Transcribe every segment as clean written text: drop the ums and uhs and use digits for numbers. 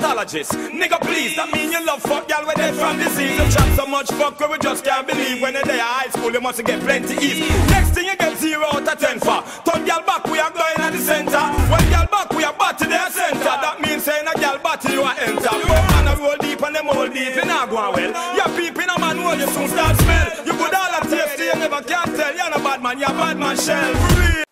pathologist. Nigga, please, that mean you love fuck y'all when they from disease. You chat so much fuck we just can't believe. When you're there high school, you must get plenty ease. Next thing you get 0 out of 10 for. Turn y'all back, we are going at the center. When y'all back, we are back to their center. That means saying a y'all back to you are enter. Go man a roll deep and them roll deep, you not going well. Your people in a man roll, you soon start smell. You good all at tasty, you never can tell. You're not bad man, you're bad man shell.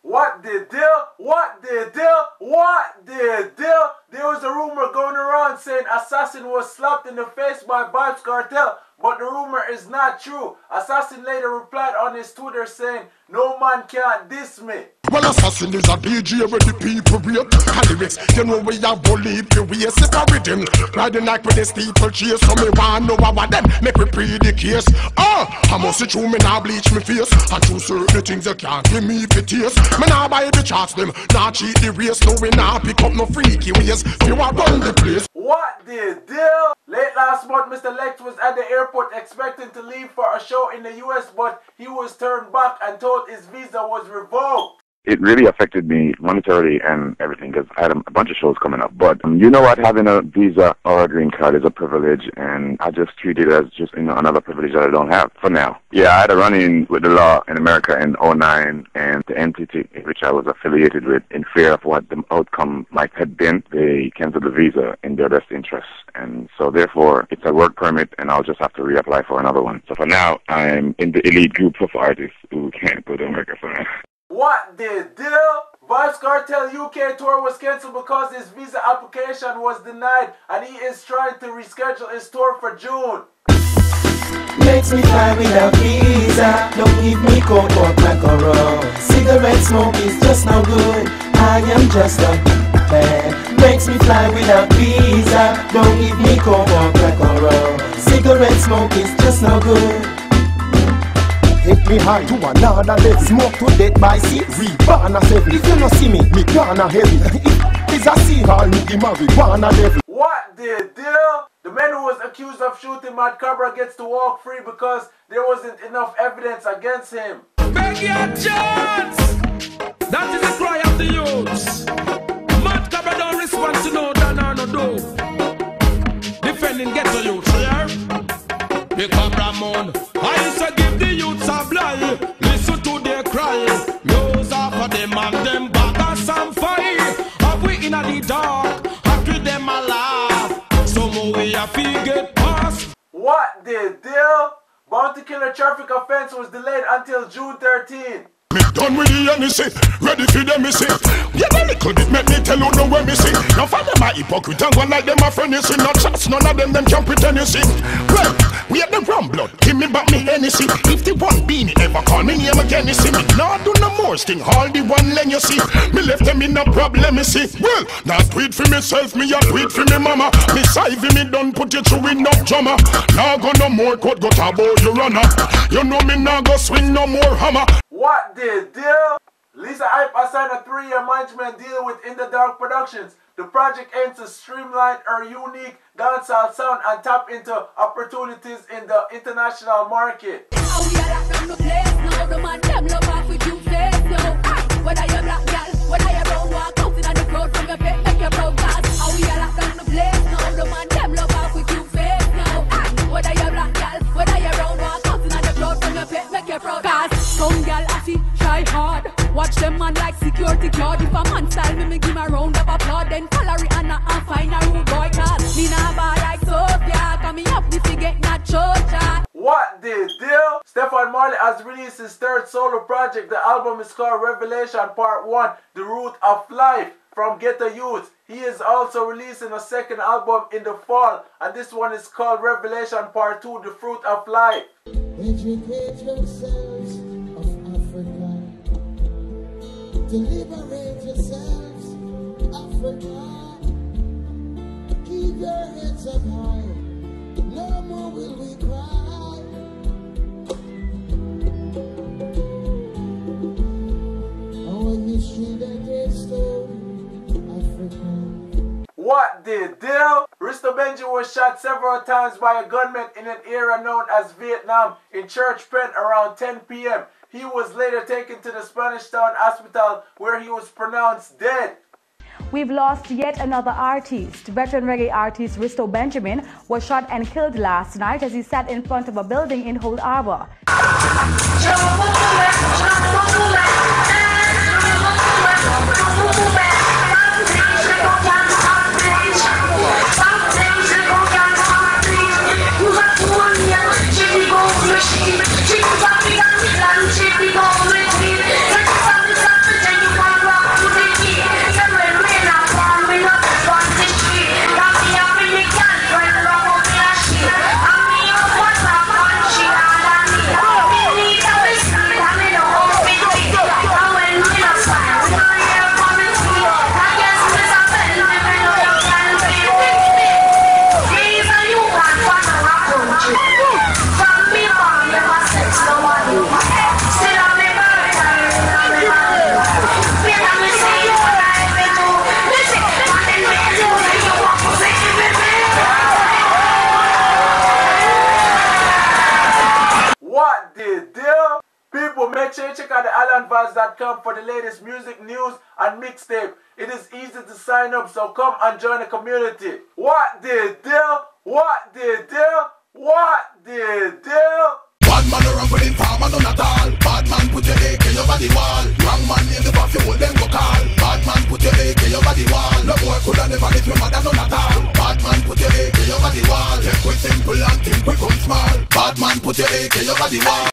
What the deal? What the deal? What the deal? There was a rumor going around saying Assassin was slapped in the face by Vybz Kartel, but the rumor is not true. Assassin later replied on his Twitter saying, "No man can't diss me." Well, Assassin is a DJ where the people rate lyrics. You know we have believed the way separate him. Riding like with the steeple chase, so me want know what them make me pre the case. I must see true, me now bleach me face. And true certain things you can't give me for taste. Me now buy the charts them, not cheat the race. No we now pick up no freaky ways. You are run the place. What the deal? Late last month, Mr. Lexx was at the airport expecting to leave for a show in the US, but he was turned back and told his visa was revoked. It really affected me monetarily and everything because I had a bunch of shows coming up. But you know what? Having a visa or a green card is a privilege, and I just treat it as just another privilege that I don't have for now. Yeah, I had a run-in with the law in America in '09, and the entity which I was affiliated with, in fear of what the outcome might have been, they canceled the visa in their best interest. And so therefore, it's a work permit, and I'll just have to reapply for another one. So for now, I'm in the elite group of artists who can't go to America for now. What the deal? Vybz Kartel UK tour was cancelled because his visa application was denied, and he is trying to reschedule his tour for June. Makes me fly without visa. Don't give me coke or black or rum. Cigarette smoke is just no good. I am just a man. Makes me fly without visa. Don't give me coke or black or rum. Cigarette smoke is just no good. Take me high to another level. Smoke to death by sea. Reborn a seven. If you no see me gonna heavy. If it's a sea, call me the marijuana devil. What the deal? The man who was accused of shooting Mad Cobra gets to walk free because there wasn't enough evidence against him. Beg your chance! That is the cry of the youths. Mad Cobra don't respond to no done or no do. Defending ghetto youths, yeah? The Cobra moon. I used to give the youths a blind. Listen to their cry. Nose off of them and them back and some fire. Have we in the dark? Have we them alive? Some way I feel get past. What the deal? Bounty Killer traffic offense was delayed until June 13. Me done with the NEC, ready for them me see. Yeah, a little bit make me tell you know where me see. Now for them a hypocrite and go like them a friend you see. No chance, none of them can pretend you see. Well, we have the rum blood, give me back me NEC. If the one beanie ever call me name again you see me. Now do no more sting, all the one len you see. Me left them in no problem you see. Well, not tweet for myself, me a tweet for me mama. Me side me done put you through enough drama. Now go no more court, go tabo you runner. You know me now go swing no more hammer. What the deal? Lisa Hype signed a 3-year management deal with In the Dark Productions. The project aims to streamline her unique dancehall sound and tap into opportunities in the international market. Some gal assy, try hard. Watch them man like security guard. If a man style me give a round of applause. Then follow Rihanna and find a rude boy cause me nah bad like Sophia. Cause me up if you get not chocha. What the deal? Stefan Marley has released his third solo project. The album is called Revelation Part 1, The Root of Life from Ghetto Youth. He is also releasing a second album in the fall, and this one is called Revelation Part 2, The Fruit of Life. Educate yourselves of Africa. To liberate yourselves, Africa. Keep your heads up high. No more will we cry. Our history that is story, Africa. What the deal? Risto Benji was shot several times by a gunman in an area known as Vietnam in Church Pen around 10 p.m. He was later taken to the Spanish Town Hospital where he was pronounced dead. We've lost yet another artist. Veteran reggae artist Risto Benjamin was shot and killed last night as he sat in front of a building in Old Harbor. Make sure you check out the islandvibes.com for the latest music, news, and mixtape. It is easy to sign up, so come and join the community. What the deal? What the deal? What the deal? Bad man around with him, farmer none at all. Bad man put your AK over the wall. Wrong man name the fuel, then go call. Bad man put your AK over the wall. No boy coulda never get your mother none at all. Bad man put your AK over the wall. Think we simple and think we come small. Bad man put your AK over the wall.